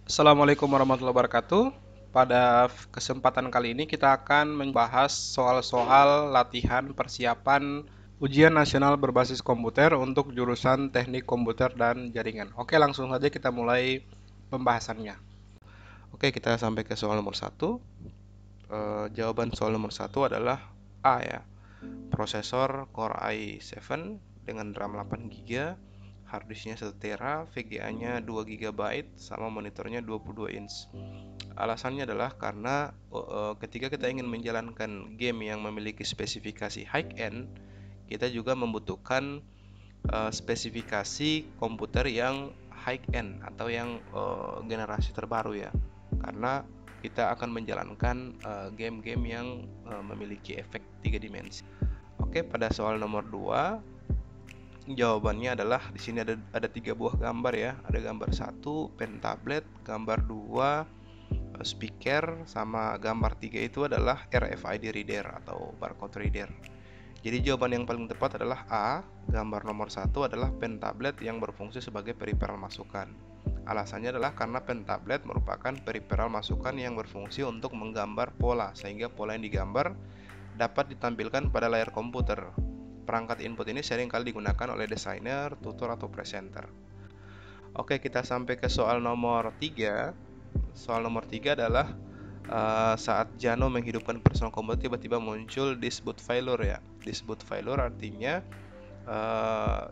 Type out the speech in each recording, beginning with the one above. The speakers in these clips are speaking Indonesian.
Assalamualaikum warahmatullahi wabarakatuh. Pada kesempatan kali ini kita akan membahas soal-soal latihan persiapan ujian nasional berbasis komputer untuk jurusan Teknik Komputer dan Jaringan. Oke, langsung saja kita mulai pembahasannya. Oke, kita sampai ke soal nomor satu. Jawaban soal nomor satu adalah A ya. Prosesor Core i7 dengan RAM 8 GB, harddisknya 1 TB, VGA-nya 2 GB, sama monitornya 22 inch. Alasannya adalah karena ketika kita ingin menjalankan game yang memiliki spesifikasi high-end, kita juga membutuhkan spesifikasi komputer yang high-end atau yang generasi terbaru ya. Karena kita akan menjalankan game-game yang memiliki efek 3 dimensi. Oke, pada soal nomor 2, jawabannya adalah di sini ada 3 buah gambar ya. Ada gambar 1 pen tablet, gambar 2 speaker, sama gambar 3 itu adalah RFID reader atau barcode reader. Jadi jawaban yang paling tepat adalah A, gambar nomor 1 adalah pen tablet yang berfungsi sebagai peripheral masukan. Alasannya adalah karena pen tablet merupakan peripheral masukan yang berfungsi untuk menggambar pola, sehingga pola yang digambar dapat ditampilkan pada layar komputer. Perangkat input ini seringkali digunakan oleh desainer, tutor, atau presenter. Oke, kita sampai ke soal nomor 3. Soal nomor 3 adalah saat Jano menghidupkan personal komputer tiba-tiba muncul disk boot failure ya. Disk boot failure artinya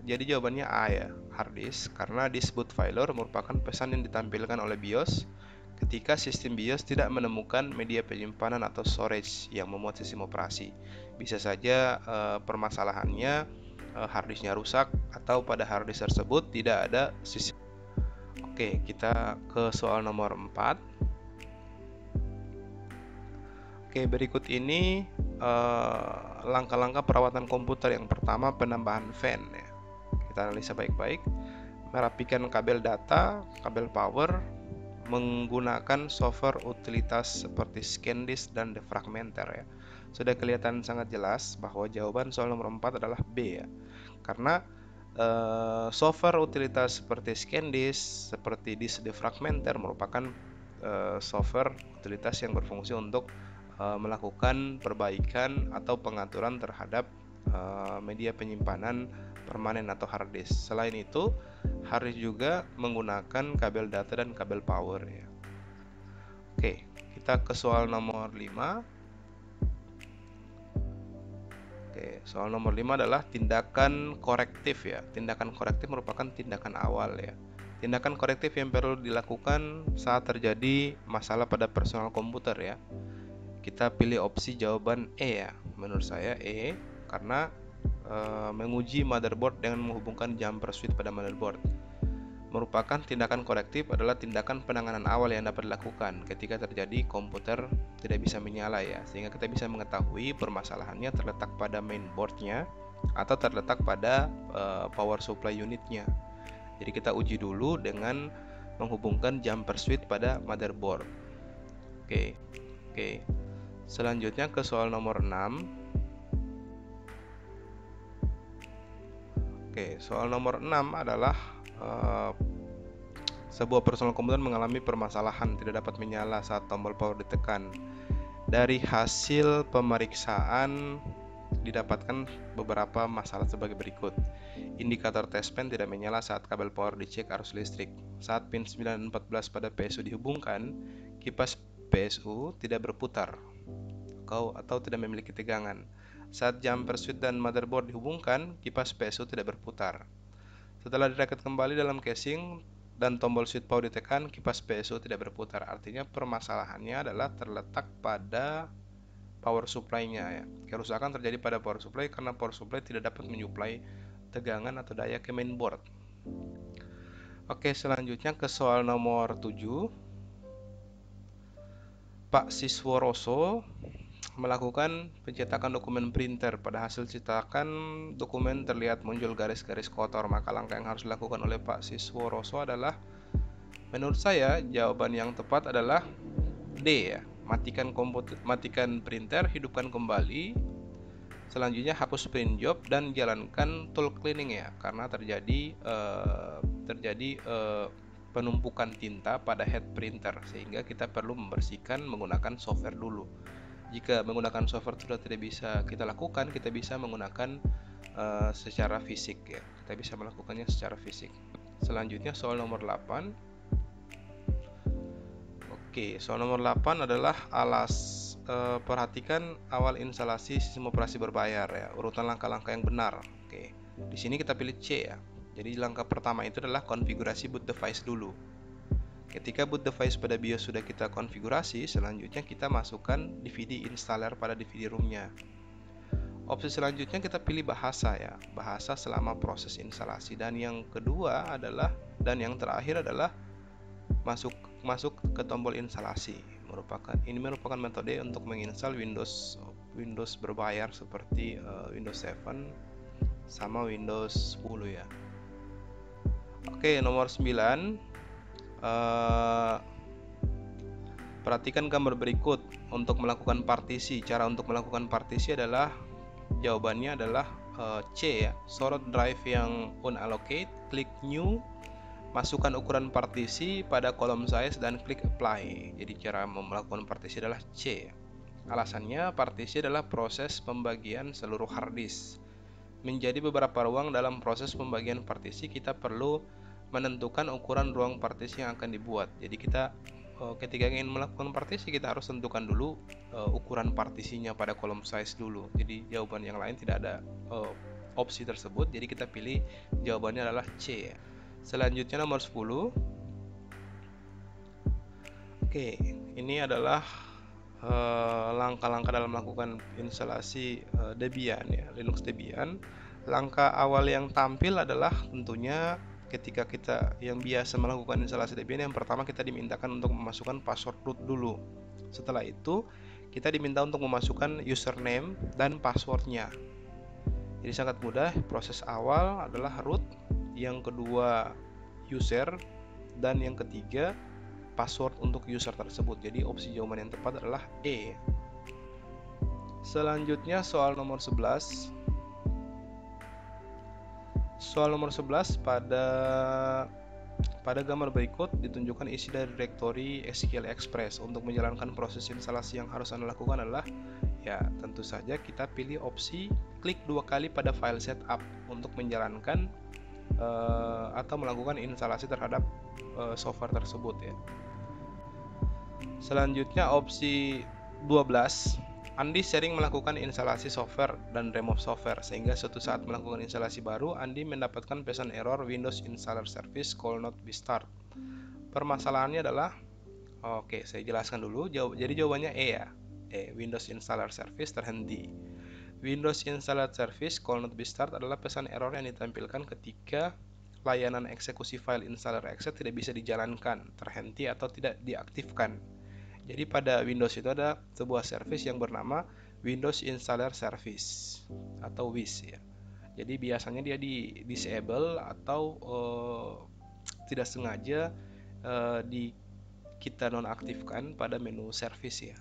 jadi jawabannya A ya, hard disk, karena disk boot failure merupakan pesan yang ditampilkan oleh BIOS ketika sistem BIOS tidak menemukan media penyimpanan atau storage yang memuat sistem operasi. Bisa saja permasalahannya hard disknya rusak atau pada hard disk tersebut tidak ada sistem. Oke, kita ke soal nomor 4. Oke, berikut ini langkah-langkah perawatan komputer. Yang pertama, penambahan fan ya. Kita analisa baik-baik. Merapikan kabel data, kabel power, menggunakan software utilitas seperti ScanDisk dan Defragmenter ya. Sudah kelihatan sangat jelas bahwa jawaban soal nomor 4 adalah B ya. Karena software utilitas seperti ScanDisk, seperti disk Defragmenter merupakan software utilitas yang berfungsi untuk melakukan perbaikan atau pengaturan terhadap media penyimpanan permanen atau hard disk. Selain itu, hard disk juga menggunakan kabel data dan kabel power ya. Oke, kita ke soal nomor 5. Oke, soal nomor 5 adalah tindakan korektif ya. Tindakan korektif merupakan tindakan awal ya. Tindakan korektif yang perlu dilakukan saat terjadi masalah pada personal komputer ya. Kita pilih opsi jawaban E ya. Menurut saya E, karena menguji motherboard dengan menghubungkan jumper switch pada motherboard. Merupakan tindakan korektif adalah tindakan penanganan awal yang dapat dilakukan ketika terjadi komputer tidak bisa menyala ya, sehingga kita bisa mengetahui permasalahannya terletak pada mainboardnya atau terletak pada power supply unitnya. Jadi kita uji dulu dengan menghubungkan jumper switch pada motherboard. Oke. Selanjutnya ke soal nomor 6. Oke, soal nomor 6 adalah sebuah personal komputer mengalami permasalahan tidak dapat menyala saat tombol power ditekan. Dari hasil pemeriksaan didapatkan beberapa masalah sebagai berikut. Indikator test pen tidak menyala saat kabel power dicek arus listrik. Saat pin 9 dan 14 pada PSU dihubungkan, kipas PSU tidak berputar atau tidak memiliki tegangan. Saat jumper switch dan motherboard dihubungkan, kipas PSU tidak berputar. Setelah direkat kembali dalam casing dan tombol switch power ditekan, kipas PSU tidak berputar. Artinya permasalahannya adalah terletak pada power supply-nya ya. Kerusakan terjadi pada power supply karena power supply tidak dapat menyuplai tegangan atau daya ke mainboard. Oke, selanjutnya ke soal nomor 7. Pak Sisworoso melakukan pencetakan dokumen printer. Pada hasil cetakan dokumen terlihat muncul garis-garis kotor. Maka langkah yang harus dilakukan oleh Pak Sisworoso adalah, menurut saya jawaban yang tepat adalah D ya. Matikan printer, hidupkan kembali. Selanjutnya hapus print job dan jalankan tool cleaning ya, karena terjadi penumpukan tinta pada head printer, sehingga kita perlu membersihkan menggunakan software dulu. Jika menggunakan software sudah tidak bisa kita lakukan, kita bisa menggunakan secara fisik ya. Kita bisa melakukannya secara fisik. Selanjutnya soal nomor 8. Oke, soal nomor 8 adalah perhatikan awal instalasi sistem operasi berbayar ya, urutan langkah-langkah yang benar. Oke. Di sini kita pilih C ya. Jadi langkah pertama itu adalah konfigurasi boot device dulu. Ketika boot device pada BIOS sudah kita konfigurasi, selanjutnya kita masukkan DVD installer pada DVD room-nya. Opsi selanjutnya kita pilih bahasa ya, bahasa selama proses instalasi. Dan yang kedua adalah, dan yang terakhir adalah masuk ke tombol instalasi. Ini merupakan metode untuk menginstal Windows berbayar seperti Windows 7 sama Windows 10 ya. Oke, nomor 9. Perhatikan gambar berikut untuk melakukan partisi. Cara untuk melakukan partisi adalah, jawabannya adalah C ya. Sorot drive yang unallocate, klik new, masukkan ukuran partisi pada kolom size dan klik apply. Jadi cara melakukan partisi adalah C. Alasannya, partisi adalah proses pembagian seluruh hard disk menjadi beberapa ruang. Dalam proses pembagian partisi, kita perlu menentukan ukuran ruang partisi yang akan dibuat. Jadi kita ketika ingin melakukan partisi, kita harus tentukan dulu ukuran partisinya pada kolom size dulu. Jadi jawaban yang lain tidak ada opsi tersebut. Jadi kita pilih jawabannya adalah C. Selanjutnya nomor 10. Oke, ini adalah langkah-langkah dalam melakukan instalasi Debian ya, Linux Debian. Langkah awal yang tampil adalah tentunya ketika kita yang biasa melakukan instalasi Debian, yang pertama kita dimintakan untuk memasukkan password root dulu. Setelah itu kita diminta untuk memasukkan username dan passwordnya. Jadi sangat mudah. Proses awal adalah root, yang kedua user, dan yang ketiga password untuk user tersebut. Jadi opsi jawaban yang tepat adalah E. Selanjutnya soal nomor 11. Soal nomor 11, pada gambar berikut ditunjukkan isi dari direktori SQL Express. Untuk menjalankan proses instalasi yang harus Anda lakukan adalah, ya tentu saja kita pilih opsi klik 2 kali pada file setup untuk menjalankan atau melakukan instalasi terhadap software tersebut ya. Selanjutnya opsi 12, Andi sering melakukan instalasi software dan remove software, sehingga suatu saat melakukan instalasi baru, Andi mendapatkan pesan error Windows Installer Service could not be start. Permasalahannya adalah, oke, saya jelaskan dulu. Jadi jawabannya E ya. Windows Installer Service terhenti. Windows Installer Service could not be start adalah pesan error yang ditampilkan ketika layanan eksekusi file installer exe tidak bisa dijalankan, terhenti atau tidak diaktifkan. Jadi pada Windows itu ada sebuah service yang bernama Windows Installer Service atau WIS ya. Jadi biasanya dia di disable atau tidak sengaja kita nonaktifkan pada menu service ya.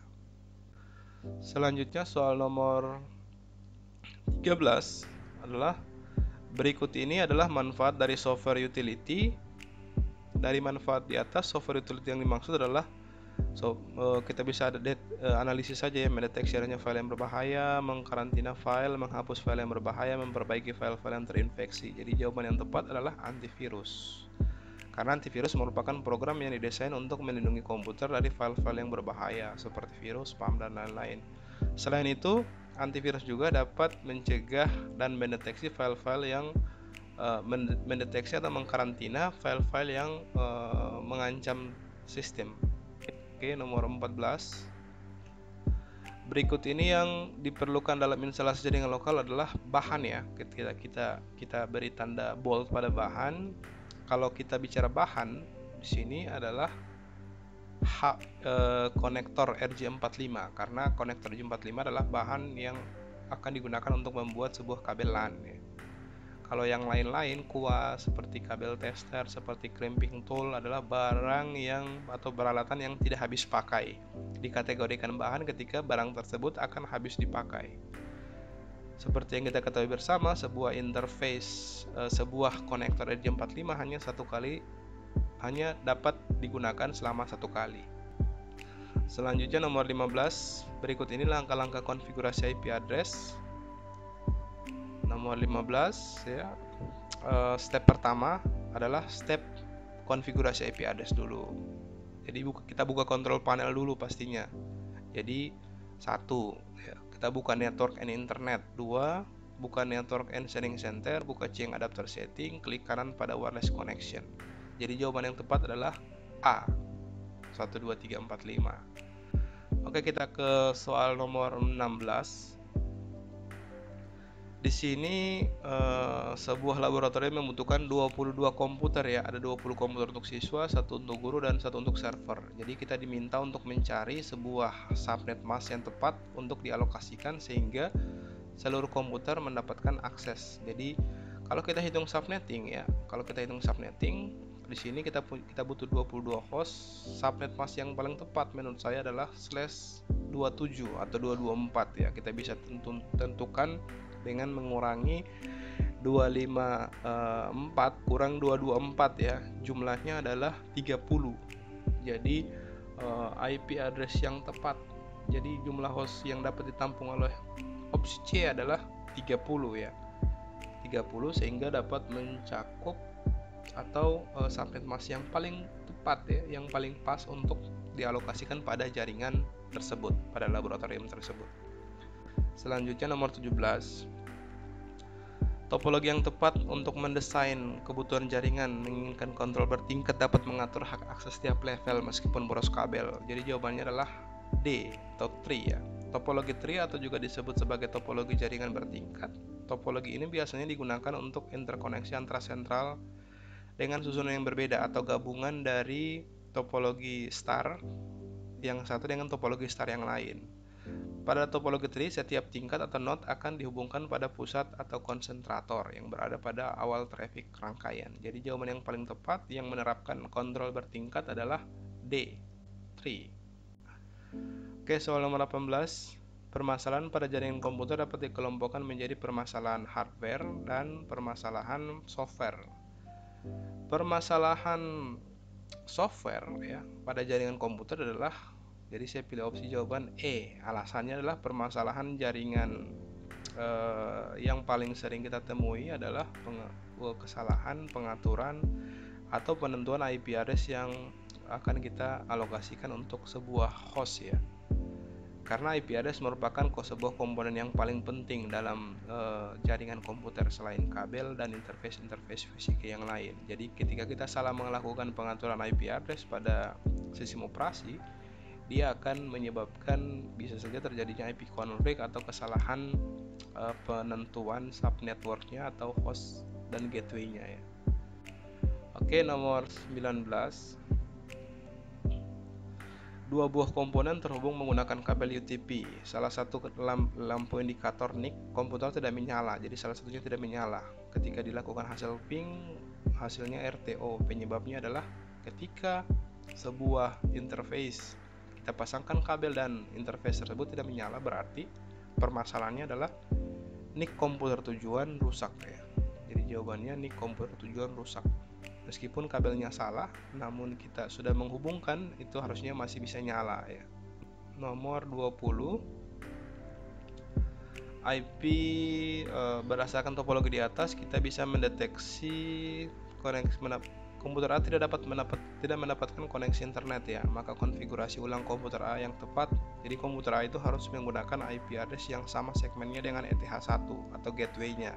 Selanjutnya soal nomor 13 adalah, berikut ini adalah manfaat dari software utility. Dari manfaat di atas, software utility yang dimaksud adalah kita bisa analisis saja ya, mendeteksi adanya file yang berbahaya, mengkarantina file, menghapus file yang berbahaya, memperbaiki file-file yang terinfeksi. Jadi jawaban yang tepat adalah antivirus. Karena antivirus merupakan program yang didesain untuk melindungi komputer dari file-file yang berbahaya seperti virus, spam, dan lain-lain. Selain itu, antivirus juga dapat mencegah dan mendeteksi file-file yang mendeteksi atau mengkarantina file-file yang mengancam sistem. Oke, nomor 14. Berikut ini yang diperlukan dalam instalasi jaringan lokal adalah bahan ya. Kita beri tanda bold pada bahan. Kalau kita bicara bahan, di sini adalah konektor RJ45, karena konektor RJ45 adalah bahan yang akan digunakan untuk membuat sebuah kabel LAN ya. Kalau yang lain-lain, kuas seperti kabel tester, seperti crimping tool adalah barang atau peralatan yang tidak habis pakai. Dikategorikan bahan ketika barang tersebut akan habis dipakai. Seperti yang kita ketahui bersama, sebuah interface, sebuah konektor RJ45 hanya satu kali hanya dapat digunakan selama 1 kali. Selanjutnya nomor 15, berikut ini langkah-langkah konfigurasi IP address. Nomor 15 ya. Step pertama adalah step konfigurasi IP address dulu. Jadi kita buka control panel dulu pastinya. Jadi 1 ya, kita buka network and internet. 2, buka network and sharing center, buka change adapter setting, klik kanan pada wireless connection. Jadi jawaban yang tepat adalah A. 1 2 3 4 5. Oke, kita ke soal nomor 16. Di sini sebuah laboratorium membutuhkan 22 komputer ya. Ada 20 komputer untuk siswa, 1 untuk guru, dan 1 untuk server. Jadi kita diminta untuk mencari sebuah subnet mask yang tepat untuk dialokasikan sehingga seluruh komputer mendapatkan akses. Jadi kalau kita hitung subnetting ya, di sini kita butuh 22 host. Subnet mask yang paling tepat menurut saya adalah /27 atau 224 ya. Kita bisa tentukan dengan mengurangi 254 kurang 224 ya. Jumlahnya adalah 30. Jadi IP address yang tepat. Jadi jumlah host yang dapat ditampung oleh opsi C adalah 30 ya. 30 sehingga dapat mencakup atau subnet mask yang paling tepat ya, yang paling pas untuk dialokasikan pada jaringan tersebut, pada laboratorium tersebut. Selanjutnya nomor 17. Topologi yang tepat untuk mendesain kebutuhan jaringan menginginkan kontrol bertingkat dapat mengatur hak akses setiap level meskipun boros kabel. Jadi jawabannya adalah D atau tree ya. Topologi tree atau juga disebut sebagai topologi jaringan bertingkat. Topologi ini biasanya digunakan untuk interkoneksi antara sentral dengan susunan yang berbeda atau gabungan dari topologi star yang satu dengan topologi star yang lain. Pada topologi tree, setiap tingkat atau node akan dihubungkan pada pusat atau konsentrator yang berada pada awal traffic rangkaian. Jadi jawaban yang paling tepat yang menerapkan kontrol bertingkat adalah D, tree. Oke, soal nomor 18. Permasalahan pada jaringan komputer dapat dikelompokkan menjadi permasalahan hardware dan permasalahan software. Permasalahan software ya pada jaringan komputer adalah, jadi saya pilih opsi jawaban E. Alasannya adalah permasalahan jaringan yang paling sering kita temui adalah kesalahan pengaturan atau penentuan IP address yang akan kita alokasikan untuk sebuah host ya. Karena IP address merupakan sebuah komponen yang paling penting dalam jaringan komputer selain kabel dan interface fisik yang lain. Jadi ketika kita salah melakukan pengaturan IP address pada sistem operasi, dia akan menyebabkan bisa saja terjadinya IP conflict atau kesalahan penentuan subnetworknya atau host dan gateway-nya ya. Oke, nomor 19. Dua buah komponen terhubung menggunakan kabel UTP. Salah satu lampu indikator NIC komputer tidak menyala, jadi salah satunya tidak menyala. Ketika dilakukan hasil ping, hasilnya RTO. Penyebabnya adalah ketika sebuah interface kita pasangkan kabel dan interface tersebut tidak menyala, berarti permasalahannya adalah NIC komputer tujuan rusak ya. Jadi jawabannya NIC komputer tujuan rusak. Meskipun kabelnya salah, namun kita sudah menghubungkan, itu harusnya masih bisa nyala ya. Nomor 20. IP berdasarkan topologi di atas kita bisa mendeteksi komputer A tidak mendapatkan koneksi internet ya. Maka konfigurasi ulang komputer A yang tepat. Jadi komputer A itu harus menggunakan IP address yang sama segmennya dengan ETH1 atau gateway-nya.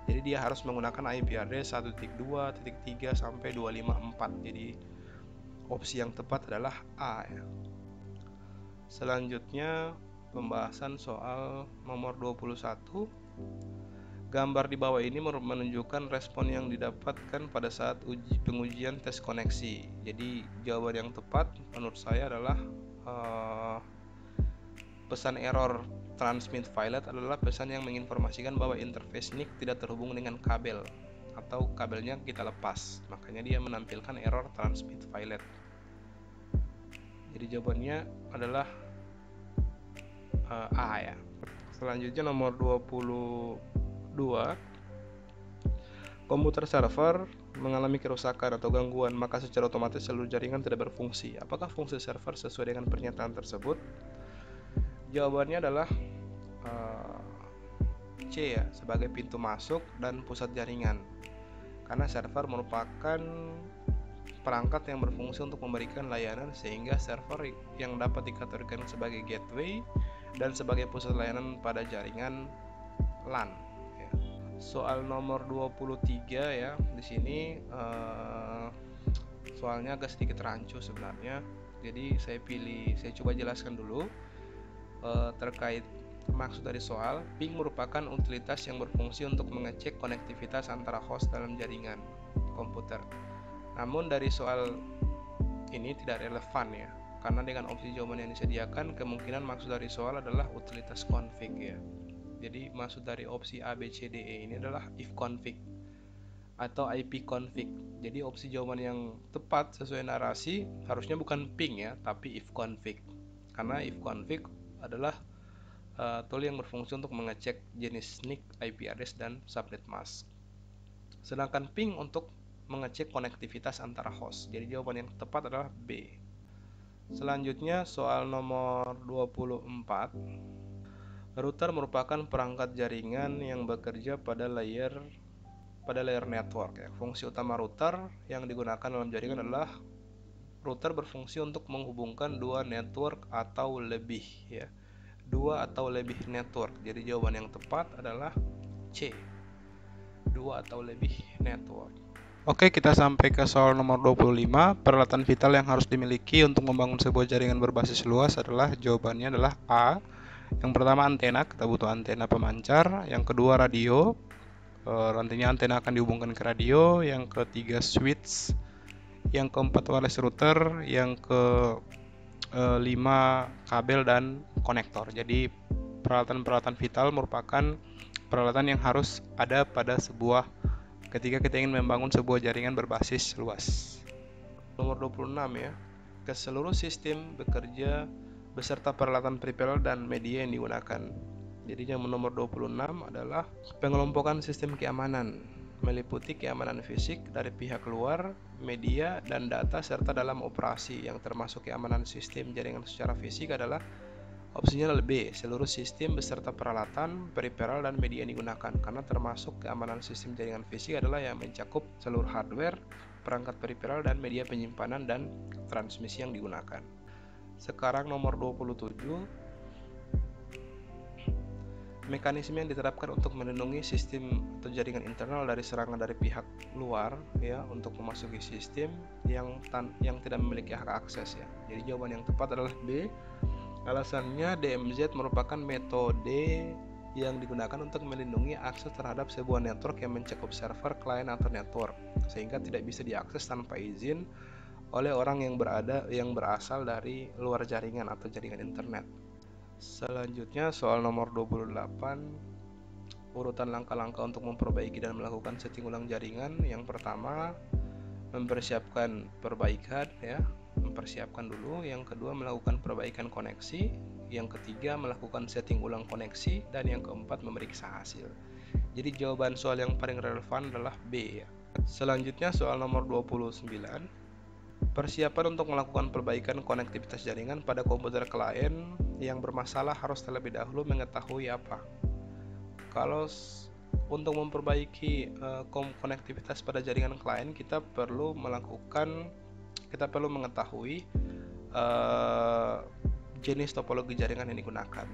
Jadi dia harus menggunakan IP address 1.2.3 sampai 254. Jadi opsi yang tepat adalah A ya. Selanjutnya pembahasan soal nomor 21. Gambar di bawah ini menunjukkan respon yang didapatkan pada saat pengujian tes koneksi. Jadi jawaban yang tepat menurut saya adalah pesan error transmit failet adalah pesan yang menginformasikan bahwa interface NIC tidak terhubung dengan kabel atau kabelnya kita lepas. Makanya dia menampilkan error transmit failet. Jadi jawabannya adalah A ya. Selanjutnya nomor 22. Komputer server mengalami kerusakan atau gangguan, maka secara otomatis seluruh jaringan tidak berfungsi. Apakah fungsi server sesuai dengan pernyataan tersebut? Jawabannya adalah C ya, sebagai pintu masuk dan pusat jaringan. Karena server merupakan perangkat yang berfungsi untuk memberikan layanan, sehingga server yang dapat dikategorikan sebagai gateway dan sebagai pusat layanan pada jaringan LAN. Soal nomor 23 ya, di sini soalnya agak sedikit rancu sebenarnya. Jadi saya coba jelaskan dulu terkait maksud dari soal. Ping merupakan utilitas yang berfungsi untuk mengecek konektivitas antara host dalam jaringan komputer. Namun dari soal ini tidak relevan ya, karena dengan opsi jawaban yang disediakan, kemungkinan maksud dari soal adalah utilitas config ya. Jadi maksud dari opsi A, B, C, D, E ini adalah if config atau IP config. Jadi opsi jawaban yang tepat sesuai narasi harusnya bukan ping ya, tapi if config. Karena if config adalah tool yang berfungsi untuk mengecek jenis NIC, IP address, dan subnet mask. Sedangkan ping untuk mengecek konektivitas antara host. Jadi jawaban yang tepat adalah B. Selanjutnya soal nomor 24. Router merupakan perangkat jaringan yang bekerja pada layer network ya. Fungsi utama router yang digunakan dalam jaringan adalah router berfungsi untuk menghubungkan dua network atau lebih ya. Dua atau lebih network. Jadi jawaban yang tepat adalah C. Dua atau lebih network. Oke, kita sampai ke soal nomor 25. Peralatan vital yang harus dimiliki untuk membangun sebuah jaringan berbasis luas adalah, jawabannya adalah A. Yang pertama antena, kita butuh antena pemancar. Yang kedua radio, nantinya antena akan dihubungkan ke radio. Yang ketiga switch. Yang keempat wireless router. Yang kelima kabel dan konektor. Jadi peralatan-peralatan vital merupakan peralatan yang harus ada pada ketika kita ingin membangun sebuah jaringan berbasis luas. Nomor 26 ya. Keseluruh sistem bekerja beserta peralatan peripheral dan media yang digunakan. Jadi yang nomor 26 adalah pengelompokan sistem keamanan, meliputi keamanan fisik dari pihak luar, media, dan data serta dalam operasi. Yang termasuk keamanan sistem jaringan secara fisik adalah opsinya adalah B, seluruh sistem beserta peralatan, peripheral, dan media yang digunakan. Karena termasuk keamanan sistem jaringan fisik adalah yang mencakup seluruh hardware, perangkat peripheral, dan media penyimpanan dan transmisi yang digunakan. Sekarang nomor 27. Mekanisme yang diterapkan untuk melindungi sistem atau jaringan internal dari serangan dari pihak luar ya, untuk memasuki sistem yang tidak memiliki hak akses ya. Jadi jawaban yang tepat adalah B. Alasannya DMZ merupakan metode yang digunakan untuk melindungi akses terhadap sebuah network yang mencakup server, klien, atau network, sehingga tidak bisa diakses tanpa izin oleh orang yang berasal dari luar jaringan atau jaringan internet. Selanjutnya soal nomor 28. Urutan langkah-langkah untuk memperbaiki dan melakukan setting ulang jaringan. Yang pertama, mempersiapkan perbaikan ya, mempersiapkan dulu. Yang kedua, melakukan perbaikan koneksi. Yang ketiga, melakukan setting ulang koneksi. Dan yang keempat, memeriksa hasil. Jadi jawaban soal yang paling relevan adalah B ya. Selanjutnya soal nomor 29. Persiapan untuk melakukan perbaikan konektivitas jaringan pada komputer klien yang bermasalah harus terlebih dahulu mengetahui apa? Kalau untuk memperbaiki konektivitas pada jaringan klien, kita perlu mengetahui jenis topologi jaringan yang digunakan.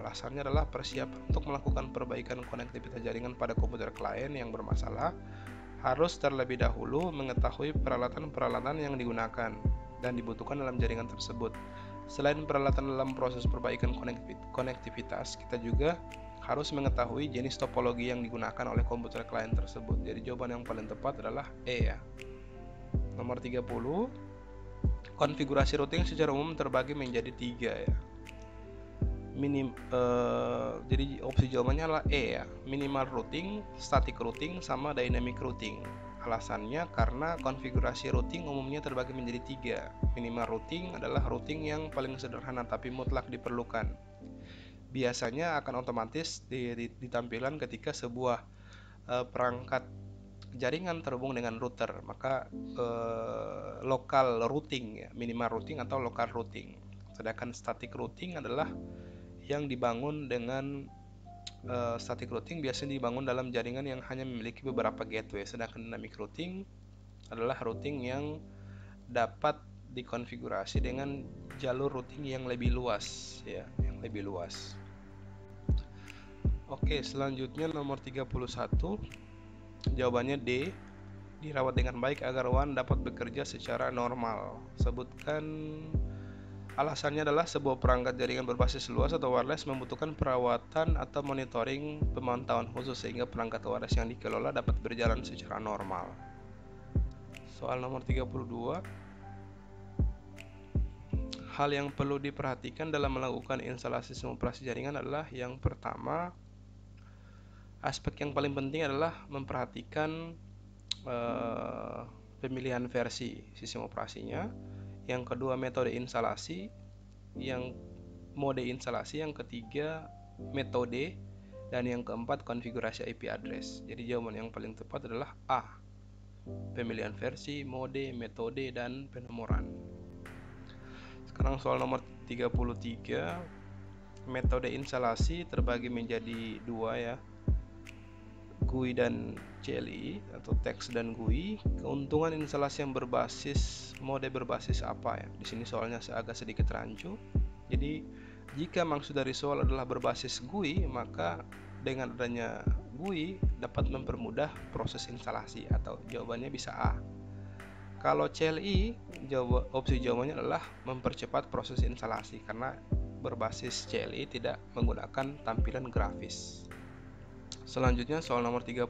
Alasannya adalah persiapan untuk melakukan perbaikan konektivitas jaringan pada komputer klien yang bermasalah harus terlebih dahulu mengetahui peralatan-peralatan yang digunakan dan dibutuhkan dalam jaringan tersebut. Selain peralatan dalam proses perbaikan konektivitas, kita juga harus mengetahui jenis topologi yang digunakan oleh komputer klien tersebut. Jadi jawaban yang paling tepat adalah E ya. Nomor 30. Konfigurasi routing secara umum terbagi menjadi 3 ya. Jadi opsi jawabannya adalah E ya, minimal routing, static routing, sama dynamic routing. Alasannya karena konfigurasi routing umumnya terbagi menjadi 3. Minimal routing adalah routing yang paling sederhana tapi mutlak diperlukan. Biasanya akan otomatis ditampilkan ketika sebuah perangkat jaringan terhubung dengan router, maka local routing ya, minimal routing atau local routing. Sedangkan static routing adalah yang dibangun dengan static routing biasanya dibangun dalam jaringan yang hanya memiliki beberapa gateway, sedangkan dynamic routing adalah routing yang dapat dikonfigurasi dengan jalur routing yang lebih luas ya, yang lebih luas. Oke, selanjutnya nomor 31. Jawabannya D. Dirawat dengan baik agar WAN dapat bekerja secara normal. Sebutkan alasannya adalah sebuah perangkat jaringan berbasis luas atau wireless membutuhkan perawatan atau monitoring pemantauan khusus sehingga perangkat wireless yang dikelola dapat berjalan secara normal. Soal nomor 32. Hal yang perlu diperhatikan dalam melakukan instalasi sistem operasi jaringan adalah yang pertama, aspek yang paling penting adalah memperhatikan pemilihan versi sistem operasinya. Yang kedua, metode instalasi. Yang mode instalasi. Yang ketiga, metode. Dan yang keempat, konfigurasi IP address. Jadi jawaban yang paling tepat adalah A. Pemilihan versi, mode, metode, dan penomoran. Sekarang soal nomor 33. Metode instalasi terbagi menjadi dua ya, GUI dan CLI atau teks dan GUI. Keuntungan instalasi yang berbasis mode berbasis apa ya? Di sini soalnya agak sedikit rancu. Jadi jika maksud dari soal adalah berbasis GUI, maka dengan adanya GUI dapat mempermudah proses instalasi atau jawabannya bisa A. Kalau CLI, opsi jawabannya adalah mempercepat proses instalasi karena berbasis CLI tidak menggunakan tampilan grafis. Selanjutnya soal nomor 34.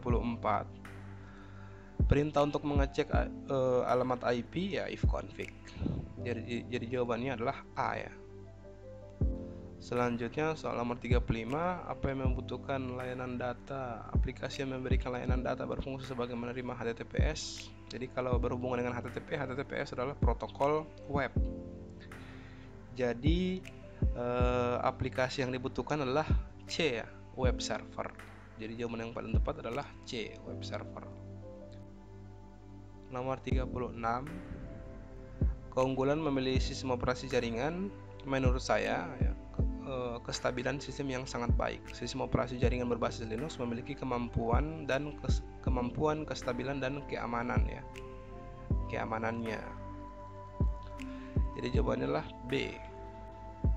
Perintah untuk mengecek alamat IP ya ifconfig. Jadi jawabannya adalah A ya. Selanjutnya soal nomor 35. Apa yang membutuhkan layanan data? Aplikasi yang memberikan layanan data berfungsi sebagai menerima HTTPS. Jadi kalau berhubungan dengan HTTPS adalah protokol web. Jadi aplikasi yang dibutuhkan adalah C ya, web server. Jadi jawaban yang paling tepat adalah C, web server. Nomor 36. Keunggulan memilih sistem operasi jaringan menurut saya ya, kestabilan sistem yang sangat baik. Sistem operasi jaringan berbasis Linux memiliki kemampuan kestabilan dan keamanan ya. Keamanannya. Jadi jawabannya adalah B.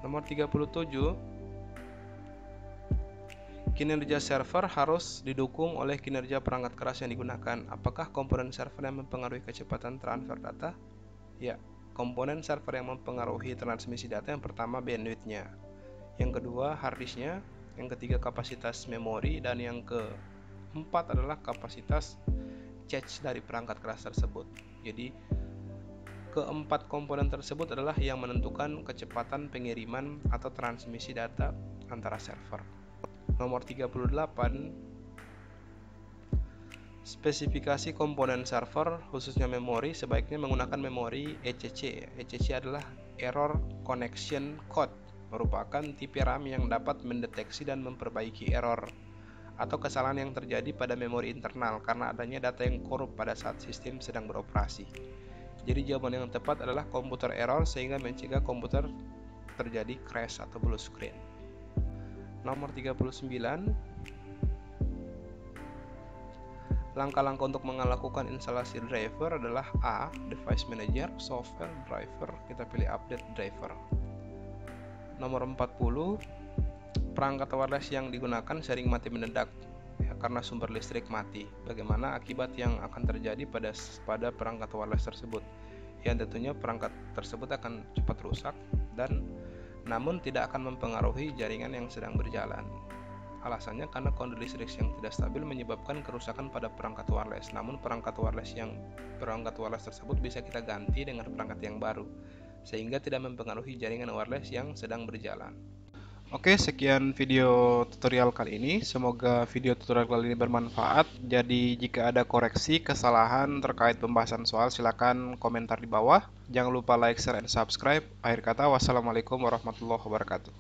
Nomor 37. Kinerja server harus didukung oleh kinerja perangkat keras yang digunakan. Apakah komponen server yang mempengaruhi kecepatan transfer data? Ya, komponen server yang mempengaruhi transmisi data yang pertama bandwidth-nya, yang kedua hard disk-nya, yang ketiga kapasitas memori, dan yang keempat adalah kapasitas cache dari perangkat keras tersebut. Jadi keempat komponen tersebut adalah yang menentukan kecepatan pengiriman atau transmisi data antara server. Nomor 38. Spesifikasi komponen server khususnya memori sebaiknya menggunakan memori ECC. ECC adalah Error Connection Code, merupakan tipe RAM yang dapat mendeteksi dan memperbaiki error atau kesalahan yang terjadi pada memori internal karena adanya data yang korup pada saat sistem sedang beroperasi. Jadi jawaban yang tepat adalah komputer error sehingga mencegah komputer terjadi crash atau blue screen. Nomor 39. Langkah-langkah untuk melakukan instalasi driver adalah A. Device Manager, Software, Driver. Kita pilih Update Driver. Nomor 40. Perangkat wireless yang digunakan sering mati mendadak ya, karena sumber listrik mati. Bagaimana akibat yang akan terjadi pada perangkat wireless tersebut? Yang tentunya perangkat tersebut akan cepat rusak dan namun tidak akan mempengaruhi jaringan yang sedang berjalan. Alasannya karena kondisi listrik yang tidak stabil menyebabkan kerusakan pada perangkat wireless. Namun perangkat wireless tersebut bisa kita ganti dengan perangkat yang baru, sehingga tidak mempengaruhi jaringan wireless yang sedang berjalan. Oke, sekian video tutorial kali ini. Semoga video tutorial kali ini bermanfaat. Jadi jika ada koreksi, kesalahan terkait pembahasan soal, silakan komentar di bawah. Jangan lupa like, share, and subscribe. Akhir kata, wassalamualaikum warahmatullahi wabarakatuh.